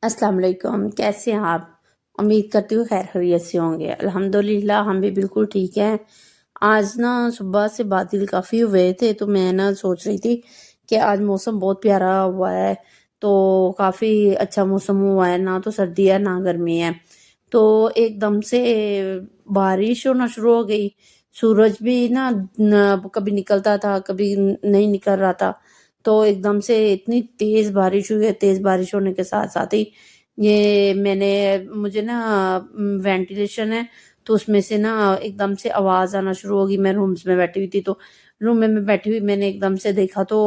अस्सलाम वालेकुम, कैसे हैं आप? उम्मीद करती हूँ खैर खैरियत से होंगे। अल्हम्दुलिल्लाह हम भी बिल्कुल ठीक हैं। आज ना सुबह से बादल काफ़ी हुए थे, तो मैं ना सोच रही थी कि आज मौसम बहुत प्यारा हुआ है, तो काफ़ी अच्छा मौसम हुआ है, ना तो सर्दी है ना गर्मी है। तो एकदम से बारिश होना शुरू हो गई। सूरज भी ना कभी निकलता था, कभी नहीं निकल रहा था। तो एकदम से इतनी तेज़ बारिश हुई है, तेज़ बारिश होने के साथ-साथ ही ये मुझे ना वेंटिलेशन है, तो उसमें से ना एकदम से आवाज़ आना शुरू हो गई। मैं रूम्स में बैठी हुई थी, तो रूम में मैं बैठी हुई मैंने एकदम से देखा तो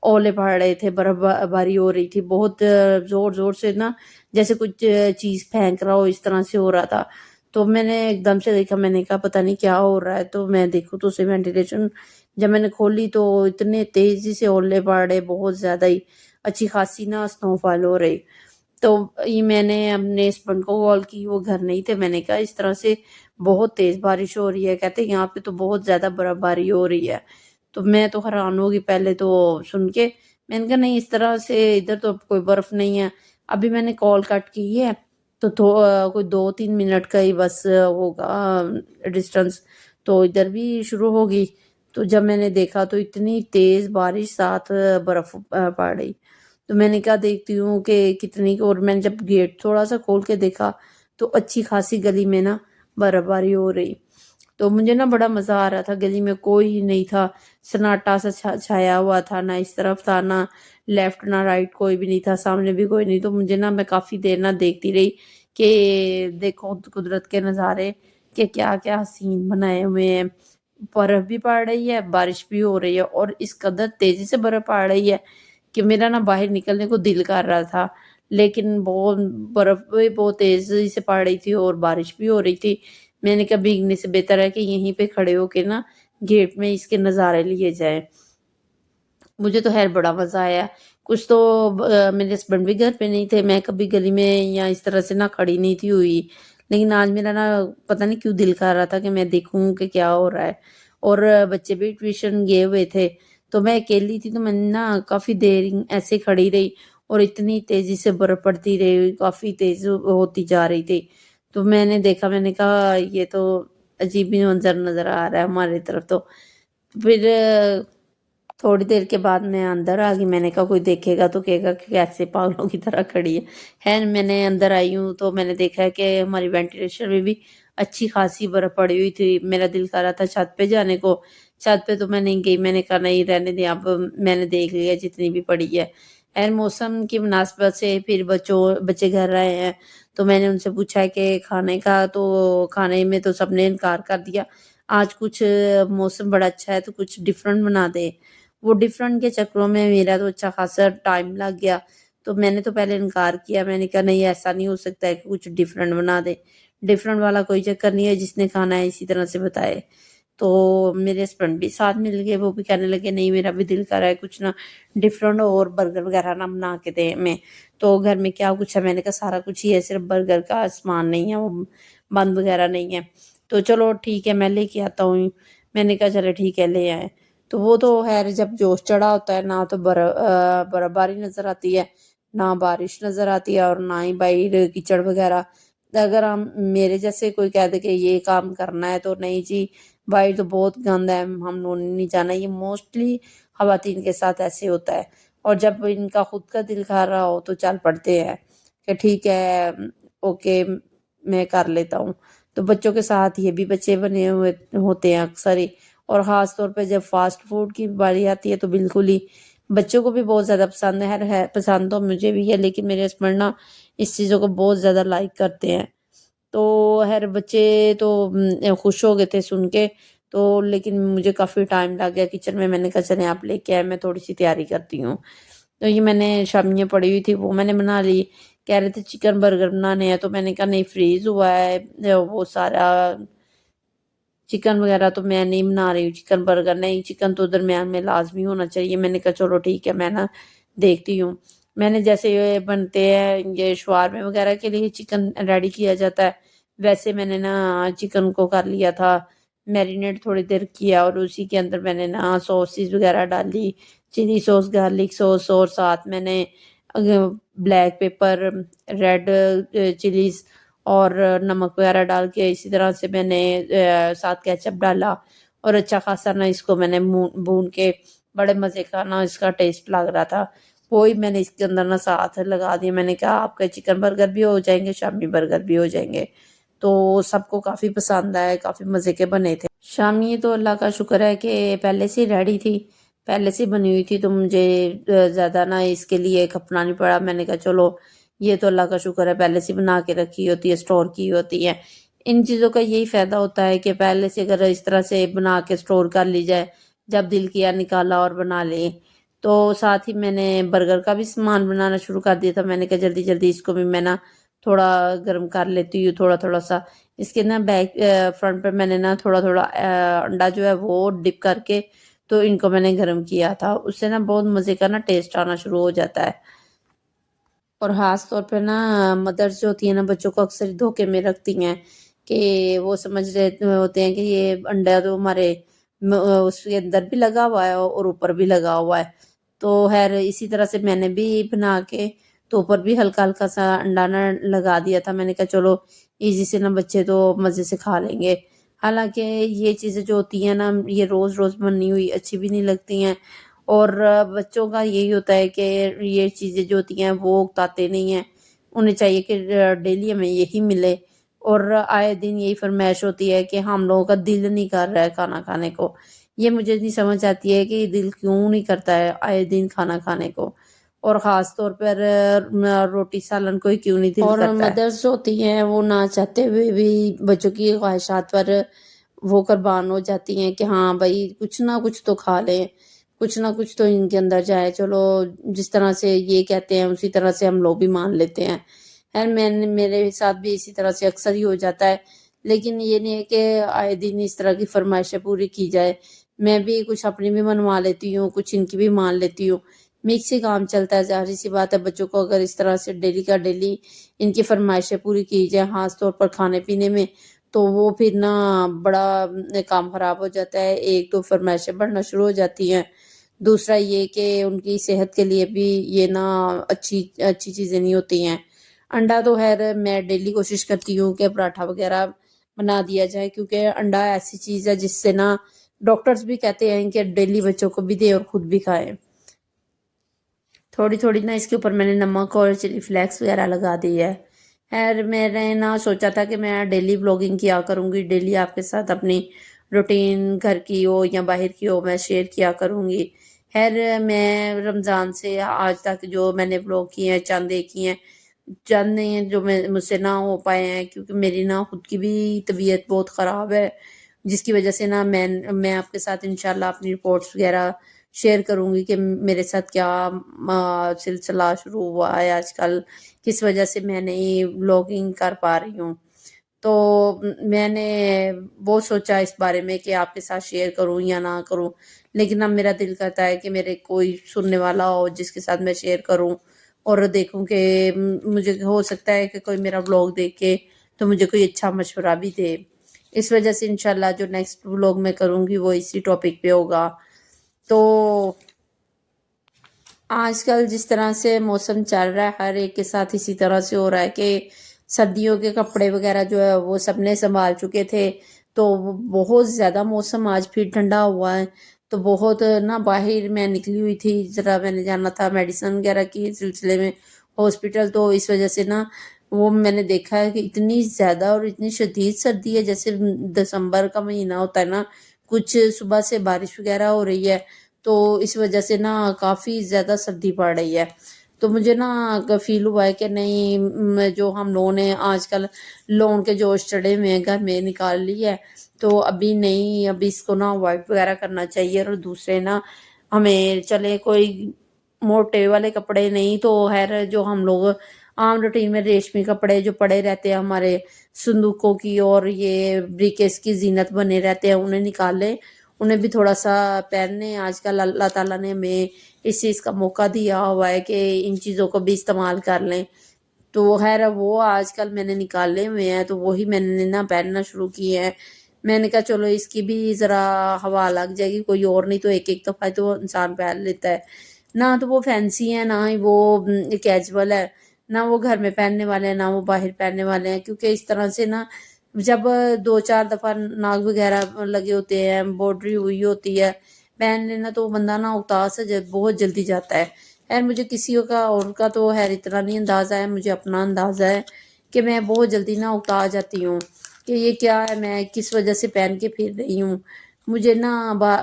ओले पड़ रहे थे, बर्फ़बारी हो रही थी। बहुत ज़ोर-ज़ोर से ना जैसे कुछ चीज़ फेंक रहा हो, इस तरह से हो रहा था। तो मैंने एकदम से देखा, मैंने कहा पता नहीं क्या हो रहा है, तो मैं देखूँ तो उसे वेंटिलेशन जब मैंने खोली तो इतने तेज़ी से ओले पड़ रहे, बहुत ज़्यादा ही अच्छी खासी ना स्नोफॉल हो रही। तो ये मैंने अपने हस्बैंड को कॉल की, वो घर नहीं थे। मैंने कहा इस तरह से बहुत तेज़ बारिश हो रही है। कहते यहाँ पे तो बहुत ज़्यादा बर्फ़बारी हो रही है। तो मैं तो हैरान हो गई पहले तो सुन के। मैंने कहा नहीं इस तरह से इधर तो कोई बर्फ़ नहीं है। अभी मैंने कॉल कट की है, तो कोई 2-3 मिनट का ही बस होगा डिस्टेंस, तो इधर भी शुरू होगी। तो जब मैंने देखा तो इतनी तेज़ बारिश साथ बर्फ़ पड़ रही। तो मैंने कहा देखती हूँ कि कितनी, और मैंने जब गेट थोड़ा-सा खोल के देखा, तो अच्छी खासी गली में ना बर्फ़बारी हो रही। तो मुझे ना बड़ा मज़ा आ रहा था, गली में कोई नहीं था, सन्नाटा सा छाया हुआ था, ना इस तरफ था, ना लेफ्ट ना राइट कोई भी नहीं था, सामने भी कोई नहीं। तो मुझे ना मैं काफ़ी देर ना देखती रही कि देखो कुदरत के नज़ारे कि क्या-क्या हसीन बनाए हुए हैं। बर्फ़ भी पड़ रही है, बारिश भी हो रही है, और इस कदर तेज़ी से बर्फ़ पड़ रही है कि मेरा ना बाहर निकलने को दिल कर रहा था। लेकिन बहुत बर्फ़ भी बहुत तेज़ी से पड़ रही थी और बारिश भी हो रही थी। मैंने कहा भीगने से बेहतर है कि यहीं पे खड़े होके ना गेट में इसके नज़ारे लिए जाएँ। मुझे तो ख़ैर बड़ा मज़ा आया। कुछ तो मेरे हस्बैंड भी घर पे नहीं थे, मैं कभी गली में या इस तरह से ना खड़ी नहीं थी हुई। लेकिन आज मेरा ना पता नहीं क्यों दिल कर रहा था कि मैं देखूँ कि क्या हो रहा है। और बच्चे भी ट्यूशन गए हुए थे, तो मैं अकेली थी, तो मैंने ना काफ़ी देर ऐसे खड़ी रही, और इतनी तेज़ी से बर्फ़ पड़ती रही, काफ़ी तेज़ होती जा रही थी। तो मैंने देखा, मैंने कहा ये तो अजीब ही मंज़र नज़र आ रहा है हमारी तरफ तो। फिर थोड़ी देर के बाद मैं अंदर आ गई। मैंने कहा कोई देखेगा तो कहेगा कि कैसे पागलों की तरह खड़ी है। खैर मैंने अंदर आई हूँ तो मैंने देखा है कि हमारी वेंटिलेशन में भी अच्छी खासी बर्फ़ पड़ी हुई थी। मेरा दिल कर रहा था छत पे जाने को। छत पे तो मैं नहीं गई, मैंने कहा नहीं रहने दें, अब मैंने देख लिया जितनी भी पड़ी है। खैर मौसम की मुनासिबत से फिर बच्चे घर आए हैं, तो मैंने उनसे पूछा है कि खाने का, तो खाने में तो सबने इनकार कर दिया। आज कुछ मौसम बड़ा अच्छा है तो कुछ डिफरेंट बना दे। वो डिफरेंट के चक्करों में मेरा तो अच्छा खासा टाइम लग गया। तो मैंने तो पहले इनकार किया, मैंने कहा नहीं ऐसा नहीं हो सकता है कि कुछ डिफरेंट बना दे। डिफरेंट वाला कोई चक्कर नहीं है, जिसने खाना है इसी तरह से बताए। तो मेरे हस्बैंड भी साथ मिल गए, वो भी कहने लगे नहीं मेरा भी दिल कर रहा है कुछ ना डिफरेंट, और बर्गर वगैरह ना बना के दें हमें। तो घर में क्या कुछ है, मैंने कहा सारा कुछ ही है, सिर्फ बर्गर का सामान नहीं है, वो बंद वगैरह नहीं है। तो चलो ठीक है मैं लेके आता हूँ। मैंने कहा चलो ठीक है ले आए। तो वो तो ख़ैर जब जोश चढ़ा होता है ना तो बर्फ़बारी नज़र आती है, ना बारिश नज़र आती है, और ना ही बाहर कीचड़ वग़ैरह। अगर हम मेरे जैसे कोई कह दे कि ये काम करना है तो नहीं जी, बाहर तो बहुत गंद है, हमने नहीं जाना। ये मोस्टली ख़वातीन के साथ ऐसे होता है, और जब इनका खुद का दिल कर रहा हो तो चल पड़ते हैं कि ठीक है ओके मैं कर लेता हूँ। तो बच्चों के साथ ये भी बच्चे बने हुए होते हैं अक्सर ही, और ख़ास तौर पे जब फ़ास्ट फ़ूड की बारी आती है तो बिल्कुल ही बच्चों को भी बहुत ज़्यादा पसंद है पसंद तो मुझे भी है, लेकिन मेरे हस्बैंड ना इस चीज़ों को बहुत ज़्यादा लाइक करते हैं। तो ख़ैर बच्चे तो खुश हो गए थे सुन के, तो लेकिन मुझे काफ़ी टाइम लग गया किचन में। मैंने कहा चलें आप लेके आए, मैं थोड़ी-सी तैयारी करती हूँ। तो ये मैंने शामियाँ पड़ी हुई थी वो मैंने बना ली। कह रहे थे चिकन बर्गर बनाने हैं, तो मैंने कहा नहीं फ्रीज़ हुआ है वो सारा چکن وغیرہ تو میں نہیں بنا رہی ہوں، چکن برگر نہیں، چکن تو درمیان میں لازمی ہونا چاہیے۔ میں نے کہا چلو ٹھیک ہے، میں نا دیکھتی ہوں۔ میں نے جیسے یہ بنتے ہیں یہ شوارمے وغیرہ کے لیے چکن ریڈی کیا جاتا ہے، ویسے میں نے نا چکن کو کر لیا تھا میرینیٹ، تھوڑی دیر کیا، اور اسی کے اندر میں نے نا سوسز وغیرہ ڈالی، چلی سوس، گارلک سوس، اور ساتھ میں نے بلیک پیپر، ریڈ چلیز اور نمک وغیرہ ڈال کے، اسی طرح سے میں نے ساتھ کیچپ ڈالا، اور اچھا خاصا نا اس کو میں نے بھون کے، بڑے مزے کا نا اس کا ٹیسٹ لگ رہا تھا، وہی میں نے اس کے اندر نا ساتھ لگا دیا۔ میں نے کہا آپ کے چکن برگر بھی ہو جائیں گے، شامی برگر بھی ہو جائیں گے۔ تو سب کو کافی پسند آئے، کافی مزے کے بنے تھے۔ شامی تو اللہ کا شکر ہے کہ پہلے سے ریڈی تھی، پہلے سے بنی ہوئی تھی، تو مجھے زیادہ نا اس کے لیے کھپنا نہیں پڑا۔ میں نے کہا چلو یہ تو اللہ کا شکر ہے پہلے سے بنا کے رکھی ہوتی ہے، اسٹور کی ہوتی ہے۔ ان چیزوں کا یہی فائدہ ہوتا ہے کہ پہلے سے اگر اس طرح سے بنا کے اسٹور کر لی جائے، جب دل کیا نکالا اور بنا لے۔ تو ساتھ ہی میں نے برگر کا بھی سامان بنانا شروع کر دیا تھا۔ میں نے کہا جلدی جلدی اس کو بھی میں نا تھوڑا گرم کر لیتی ہوں، تھوڑا تھوڑا سا اس کے نا بیک فرنٹ پہ میں نے نا تھوڑا تھوڑا انڈا جو ہے وہ ڈپ کر کے تو ان کو میں نے گرم کیا تھا، اس سے نا بہت مزے کا نا ٹیسٹ آنا شروع ہو جاتا ہے۔ اور خاص طور پہ نا مدرس جو ہوتی ہیں نا بچوں کو اکثر دھوکے میں رکھتی ہیں کہ وہ سمجھ رہے ہوتے ہیں کہ یہ انڈا تو ہمارے اس کے اندر بھی لگا ہوا ہے اور اوپر بھی لگا ہوا ہے۔ تو خیر اسی طرح سے میں نے بھی بنا کے تو اوپر بھی ہلکا ہلکا سا انڈا نہ لگا دیا تھا۔ میں نے کہا چلو ایزی سے نا بچے تو مزے سے کھا لیں گے۔ حالانکہ یہ چیزیں جو ہوتی ہیں نا یہ روز روز بنی ہوئی اچھی بھی نہیں لگتی ہیں، اور بچوں کا یہی ہوتا ہے کہ یہ چیزیں جو ہوتی ہیں وہ اگتاتے نہیں ہیں، انہیں چاہیے کہ ڈیلی ہمیں یہی ملے، اور آئے دن یہی فرمائش ہوتی ہے کہ ہم لوگوں کا دل نہیں کر رہا ہے کھانا کھانے کو۔ یہ مجھے نہیں سمجھ آتی ہے کہ دل کیوں نہیں کرتا ہے آئے دن کھانا کھانے کو، اور خاص طور پر روٹی سالن کو ہی کیوں نہیں دل کرتا ہے۔ اور مدرس ہوتی ہیں وہ نہ چاہتے ہوئے بھی بچوں کی خواہشات پر وہ قربان ہو جاتی ہیں کہ ہاں بھائی کچھ نہ کچھ تو کھا لیں، کچھ نہ کچھ تو ان کے اندر جائے، چلو جس طرح سے یہ کہتے ہیں اسی طرح سے ہم لوگ بھی مان لیتے ہیں۔ خیر میرے ساتھ بھی اسی طرح سے اکثر ہی ہو جاتا ہے، لیکن یہ نہیں ہے کہ آئے دن اس طرح کی فرمائشیں پوری کی جائے۔ میں بھی کچھ اپنی بھی منوا لیتی ہوں، کچھ ان کی بھی مان لیتی ہوں، مکس ہی کام چلتا ہے۔ ظاہر سی بات ہے بچوں کو اگر اس طرح سے ڈیلی کا ڈیلی ان کی فرمائشیں پوری کی جائے، خاص طور پر کھانے پینے میں، تو وہ پھر نا بڑا کام خراب ہو جاتا ہے۔ ایک تو فرمائشیں بڑھنا شروع ہو جاتی ہیں، دوسرا یہ کہ ان کی صحت کے لیے بھی یہ نا اچھی چیزیں نہیں ہوتی ہیں۔ انڈا تو خیر میں ڈیلی کوشش کرتی ہوں کہ پراٹھا وغیرہ بنا دیا جائے، کیونکہ انڈا ایسی چیز ہے جس سے نا ڈاکٹرز بھی کہتے ہیں کہ ڈیلی بچوں کو بھی دے اور خود بھی کھائیں۔ تھوڑی تھوڑی نا اس کے اوپر میں نے نمک اور چلی فلیکس وغیرہ لگا دی ہے۔ خیر میں نے نا سوچا تھا کہ میں ڈیلی بلاگنگ کیا کروں گی، ڈیلی آپ کے ساتھ اپنی روٹین گھر کی ہو یا باہر کی ہو میں شیئر کیا کروں گی۔ خیر میں رمضان سے آج تک جو میں نے بلاگ کیے ہیں چند ایک ہی ہیں، چند نہیں ہیں جو مجھ سے نہ ہو پائے ہیں، کیونکہ میری نا خود کی بھی طبیعت بہت خراب ہے، جس کی وجہ سے نا میں آپ کے ساتھ انشاءاللہ اپنی رپورٹس وغیرہ شیئر کروں گی کہ میرے ساتھ کیا سلسلہ شروع ہوا ہے آج کل، کس وجہ سے میں نہیں بلاگنگ کر پا رہی ہوں۔ تو میں نے بہت سوچا اس بارے میں کہ آپ کے ساتھ شیئر کروں یا نہ کروں، لیکن اب میرا دل کرتا ہے کہ میرے کوئی سننے والا ہو جس کے ساتھ میں شیئر کروں، اور دیکھوں کہ مجھے ہو سکتا ہے کہ کوئی میرا بلاگ دیکھ کے تو مجھے کوئی اچھا مشورہ بھی دے۔ اس وجہ سے انشاءاللہ جو نیکسٹ بلاگ میں کروں گی وہ اسی ٹاپک پہ ہوگا۔ تو آج کل جس طرح سے موسم چل رہا ہے ہر ایک کے ساتھ اسی طرح سے ہو رہا ہے کہ سردیوں کے کپڑے وغیرہ جو ہے وہ سب نے سنبھال چکے تھے، تو بہت زیادہ موسم آج پھر ٹھنڈا ہوا ہے، تو بہت نا باہر میں نکلی ہوئی تھی، ذرا میں نے جانا تھا میڈیسن وغیرہ کی سلسلے میں ہاسپٹل، تو اس وجہ سے نا وہ میں نے دیکھا ہے کہ اتنی زیادہ اور اتنی شدید سردی ہے، جیسے دسمبر کا مہینہ ہوتا ہے نا، کچھ صبح سے بارش وغیرہ ہو رہی ہے، تو اس وجہ سے نا کافی زیادہ سردی پڑ رہی ہے۔ تو مجھے نا فیل ہوا ہے کہ نہیں، جو ہم لوگوں نے آج کل لون کے جوش چڑھے ہوئے ہیں گھر میں نکال لی ہے، تو ابھی نہیں، ابھی اس کو نا اوائڈ وغیرہ کرنا چاہیے، اور دوسرے نا ہمیں چلے کوئی موٹے والے کپڑے نہیں تو خیر جو ہم لوگ आम रूटीन में रेशमी कपड़े जो पड़े रहते हैं हमारे संदूकों की और ये ब्रीकेस की जीनत बने रहते हैं, उन्हें निकाल लें, उन्हें भी थोड़ा सा पहनने। आजकल अल्लाह ताला ने हमें इस चीज़ का मौका दिया हुआ है कि इन चीज़ों को भी इस्तेमाल कर लें। तो खैर वो आजकल मैंने निकाले हुए हैं, तो वही मैंने ना पहनना शुरू किए हैं। मैंने कहा चलो इसकी भी ज़रा हवा लग जाएगी, कोई और नहीं तो एक एक दफ़ा तो इंसान पहन लेता है ना। तो वो फैंसी है ना ही वो कैजुअल है, ना वो घर में पहनने वाले हैं ना वो बाहर पहनने वाले हैं। क्योंकि इस तरह से ना जब 2-4 दफ़ा नाग वगैरह लगे होते हैं, एम्ब्रॉयडरी हुई होती है, पहन लेना तो बंदा ना उतार से बहुत जल्दी जाता है। खैर मुझे किसी का और का तो खैर इतना नहीं अंदाज़ा है, मुझे अपना अंदाज़ा है कि मैं बहुत जल्दी ना उकता जाती हूँ कि ये क्या है, मैं किस वजह से पहन के फिर रही हूँ। मुझे ना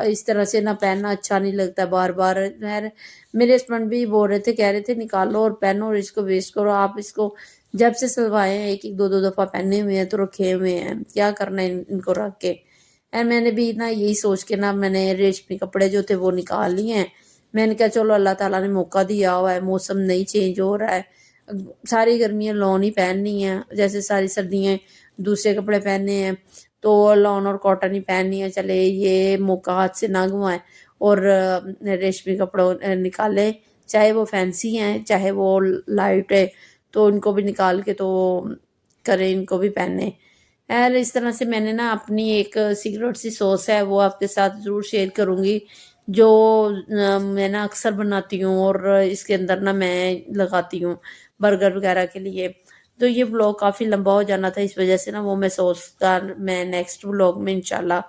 इस तरह से ना पहनना अच्छा नहीं लगता बार बार। खैर मेरे हस्बैंड भी बोल रहे थे, कह रहे थे निकालो और पहनो और इसको वेस्ट करो। आप इसको जब से सिलवाए हैं एक एक दो दो दफ़ा पहने हुए हैं तो रखे हुए हैं, क्या करना है इनको रख के। एंड मैंने भी ना यही सोच के ना मैंने रेशमी कपड़े जो थे वो निकाल लिए हैं। मैंने कहा चलो अल्लाह ताला ने मौका दिया हुआ है, मौसम नहीं चेंज हो रहा है, सारी गर्मियाँ लॉन ही पहननी है, जैसे सारी सर्दियाँ दूसरे कपड़े पहनने हैं तो लॉन और कॉटन ही पहननी है। चले ये मौका हाथ से ना गंवाएं और रेशमी कपड़ों निकाले, चाहे वो फैंसी हैं चाहे वो लाइट है, तो इनको भी निकाल के तो करें, इनको भी पहने। यार इस तरह से मैंने ना अपनी एक सीक्रेट सी सॉस है वो आपके साथ ज़रूर शेयर करूँगी, जो मैं ना अक्सर बनाती हूँ और इसके अंदर ना मैं लगाती हूँ बर्गर वगैरह के लिए। तो ये व्लॉग काफ़ी लंबा हो जाना था, इस वजह से ना वो मैं सॉस का मैं नेक्स्ट व्लॉग में इंशाल्लाह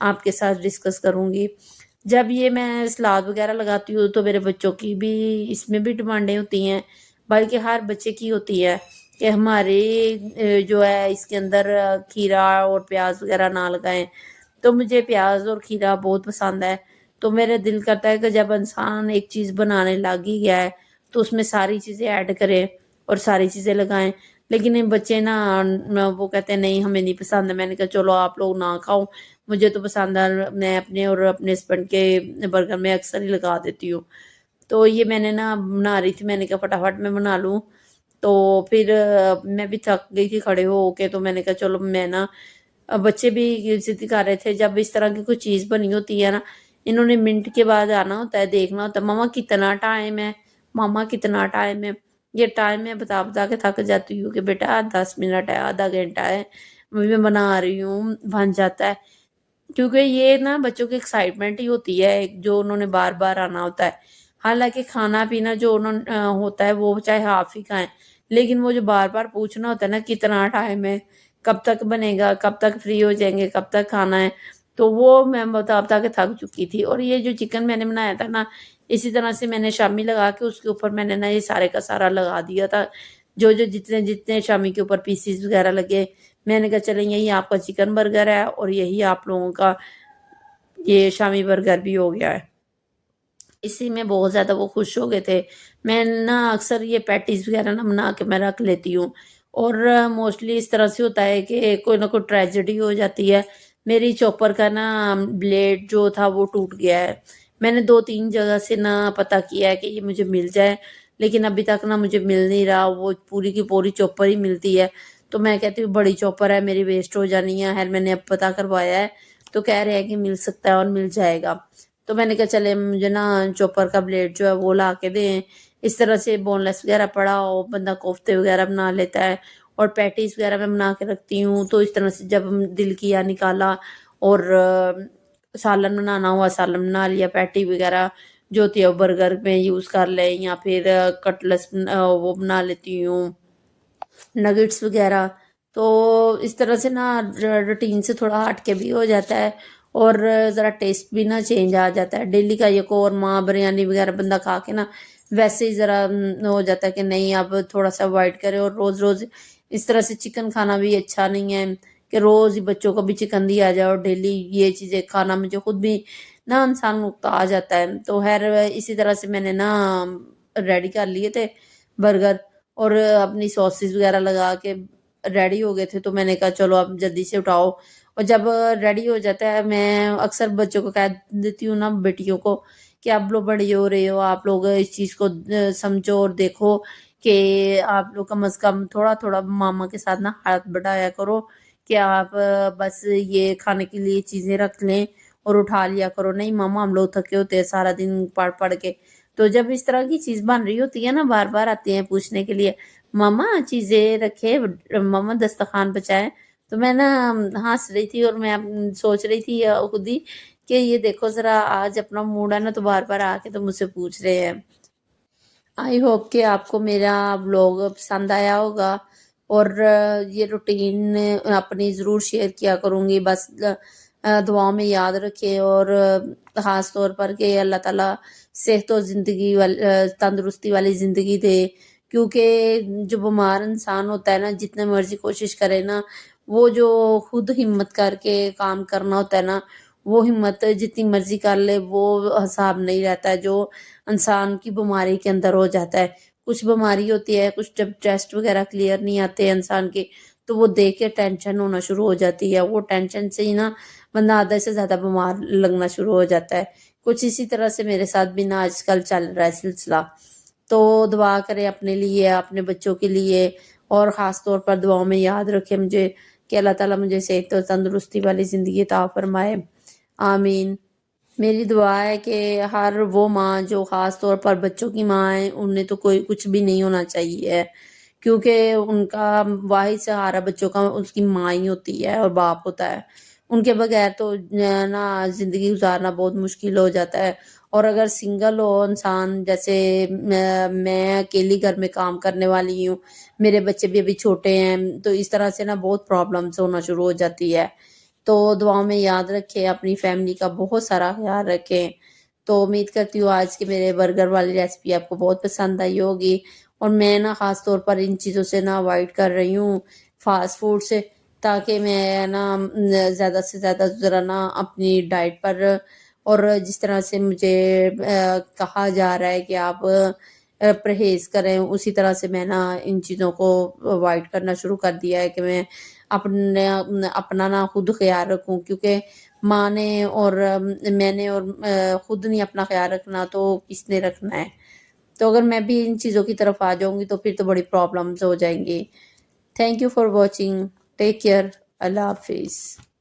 आपके साथ डिस्कस करूँगी। जब ये मैं सलाद वगैरह लगाती हूँ तो मेरे बच्चों की भी इसमें भी डिमांडें होती हैं, बल्कि हर बच्चे की होती है कि हमारे जो है इसके अंदर खीरा और प्याज वगैरह ना लगाएं। तो मुझे प्याज और खीरा बहुत पसंद है, तो मेरा दिल करता है कि जब इंसान एक चीज़ बनाने लग ही गया है तो उसमें सारी चीज़ें ऐड करे और सारी चीज़ें लगाएं। लेकिन ये बच्चे ना वो कहते हैं नहीं हमें नहीं पसंद है। मैंने कहा चलो आप लोग ना खाओ, मुझे तो पसंद है, मैं अपने और अपने हस्बैंड के बर्गर में अक्सर ही लगा देती हूँ। तो ये मैंने ना बना रही थी, मैंने कहा फटाफट मैं बना लूँ। तो फिर मैं भी थक गई थी खड़े हो के, तो मैंने कहा चलो मैं ना बच्चे भी जिद कर रहे थे। जब इस तरह की कोई चीज़ बनी होती है ना, इन्होंने मिनट के बाद आना होता है, देखना होता है मम्मा कितना टाइम है, मम्मा कितना टाइम है। ये टाइम मैं बता बता के थक जाती हूँ कि बेटा 10 मिनट है, आधा घंटा है, मैं बना रही हूँ, बन जाता है। क्योंकि ये ना बच्चों की एक्साइटमेंट ही होती है जो उन्होंने बार बार आना होता है। हालांकि खाना पीना जो उन्होंने होता है वो चाहे हाफ ही खाएं, लेकिन वो जो बार बार पूछना होता है ना कितना टाइम है, कब तक बनेगा, कब तक फ्री हो जाएंगे, कब तक खाना है, तो वो मैं बता बता के थक चुकी थी। और ये जो चिकन मैंने बनाया था ना, इसी तरह से मैंने शामी लगा के उसके ऊपर मैंने ना ये सारे का सारा लगा दिया था, जो जो जितने जितने शामी के ऊपर पीसीस वगैरह लगे। मैंने कहा चलें यही आपका चिकन बर्गर है और यही आप लोगों का ये शामी बर्गर भी हो गया है। इसी में बहुत ज़्यादा वो खुश हो गए थे। मैं ना अक्सर ये पैटीज़ वगैरह ना बना के मैं रख लेती हूँ और मोस्टली इस तरह से होता है कि कोई ना कोई ट्रेजेडी हो जाती है। मेरी चॉपर का ना ब्लेड जो था वो टूट गया है। मैंने 2-3 जगह से ना पता किया है कि ये मुझे मिल जाए, लेकिन अभी तक ना मुझे मिल नहीं रहा, वो पूरी की पूरी चॉपर ही मिलती है। तो मैं कहती हूँ बड़ी चॉपर है मेरी, वेस्ट हो जानी है। खैर मैंने अब पता करवाया है तो कह रहे हैं कि मिल सकता है और मिल जाएगा। तो मैंने कहा चले मुझे ना चॉपर का ब्लेड जो है वो ला के दें। इस तरह से बोनलेस वगैरह पड़ा हो, बंदा कोफ्ते वगैरह बना लेता है और पैटीज वगैरह मैं बना के रखती हूँ। तो इस तरह से जब दिल किया निकाला और सालन बनाना हुआ सालन बना लिया, पैटी वगैरह जो होती है वो बर्गर में यूज़ कर ले, या फिर कटलेस वो बना लेती हूँ, नगेट्स वगैरह। तो इस तरह से ना रूटीन से थोड़ा हट के भी हो जाता है और ज़रा टेस्ट भी ना चेंज आ जाता है। डेली का ये कौरमा बिरयानी वगैरह बंदा खा के ना वैसे ही ज़रा हो जाता है कि नहीं अब थोड़ा सा अवॉइड करें। और रोज़ रोज़ इस तरह से चिकन खाना भी अच्छा नहीं है कि रोज़ ही बच्चों को भी चिकन दिया जाए और डेली ये चीज़ें खाना, मुझे खुद भी ना इंसान उगता आ जाता है। तो खैर इसी तरह से मैंने ना रेडी कर लिए थे बर्गर और अपनी सॉसेस वगैरह लगा के रेडी हो गए थे। तो मैंने कहा चलो अब जल्दी से उठाओ। और जब रेडी हो जाता है, मैं अक्सर बच्चों को कह देती हूँ ना, बेटियों को, कि आप लोग बड़े हो रहे हो, आप लोग इस चीज़ को समझो और देखो کہ آپ لوگ کم از کم تھوڑا تھوڑا ماما کے ساتھ نا ہاتھ بٹایا کرو کہ آپ بس یہ کھانے کے لیے چیزیں رکھ لیں اور اٹھا لیا کرو. نہیں ماما ہم لوگ تھکے ہوتے ہیں سارا دن پڑھ پڑھ کے. تو جب اس طرح کی چیز بن رہی ہوتی ہے نا بار بار آتے ہیں پوچھنے کے لیے ماما چیزیں رکھے ماما دسترخوان بچائے. تو میں نا ہنس رہی تھی اور میں سوچ رہی تھی خود ہی کہ یہ دیکھو ذرا آج اپنا موڈ ہے نا تو بار بار آ کے تو مجھ سے پوچھ رہے ہیں. آئی ہوپ کہ آپ کو میرا بلاگ پسند آیا ہوگا اور یہ روٹین اپنی ضرور شیئر کیا کروں گی. بس دعاؤں میں یاد رکھے اور خاص طور پر کہ اللہ تعالیٰ صحت و زندگی تندرستی والی زندگی دے. کیونکہ جو بیمار انسان ہوتا ہے نا جتنے مرضی کوشش کرے نا وہ جو خود ہمت کر کے کام کرنا ہوتا ہے نا وہ ہمت جتنی مرضی کر لے وہ حساب نہیں رہتا ہے جو انسان کی بیماری کے اندر ہو جاتا ہے. کچھ بیماری ہوتی ہے کچھ جب ٹیسٹ وغیرہ کلیئر نہیں آتے انسان کے تو وہ دیکھ کے ٹینشن ہونا شروع ہو جاتی ہے. وہ ٹینشن سے ہی نا بندہ آدھے سے زیادہ بیمار لگنا شروع ہو جاتا ہے. کچھ اسی طرح سے میرے ساتھ بھی نا آج کل چل رہا ہے سلسلہ. تو دعا کریں اپنے لیے اپنے بچوں کے لیے اور خاص طور پر دعاؤں میں یاد رکھے مجھے کہ اللہ تعالیٰ مجھے صحت و تندرستی والی زندگی عطا فرمائے. آمین. میری دعا ہے کہ ہر وہ ماں جو خاص طور پر بچوں کی ماں ہے انہیں تو کوئی کچھ بھی نہیں ہونا چاہیے کیونکہ ان کا واحد سہارا بچوں کا اس کی ماں ہی ہوتی ہے اور باپ ہوتا ہے. ان کے بغیر تو نا زندگی گزارنا بہت مشکل ہو جاتا ہے. اور اگر سنگل ہو انسان جیسے میں اکیلی گھر میں کام کرنے والی ہوں میرے بچے بھی ابھی چھوٹے ہیں تو اس طرح سے نا بہت پرابلمس ہونا شروع ہو جاتی ہے. تو دعاؤں میں یاد رکھیں اپنی فیملی کا بہت سارا خیال رکھیں. تو امید کرتی ہوں آج کے میرے برگر والی ریسپی آپ کو بہت پسند آئی ہوگی. اور میں نا خاص طور پر ان چیزوں سے نا اوائڈ کر رہی ہوں فاسٹ فوڈ سے تاکہ میں نا زیادہ سے زیادہ ذرا نا اپنی ڈائٹ پر اور جس طرح سے مجھے کہا جا رہا ہے کہ آپ پرہیز کریں اسی طرح سے میں نا ان چیزوں کو اوائڈ کرنا شروع کر دیا ہے کہ میں اپنا نا خود خیال رکھوں. کیونکہ ماں نے اور میں نے اور خود نہیں اپنا خیال رکھنا تو کس نے رکھنا ہے. تو اگر میں بھی ان چیزوں کی طرف آ جاؤں گی تو پھر تو بڑی پرابلمز ہو جائیں گی. Thank you for watching. Take care. اللہ حافظ.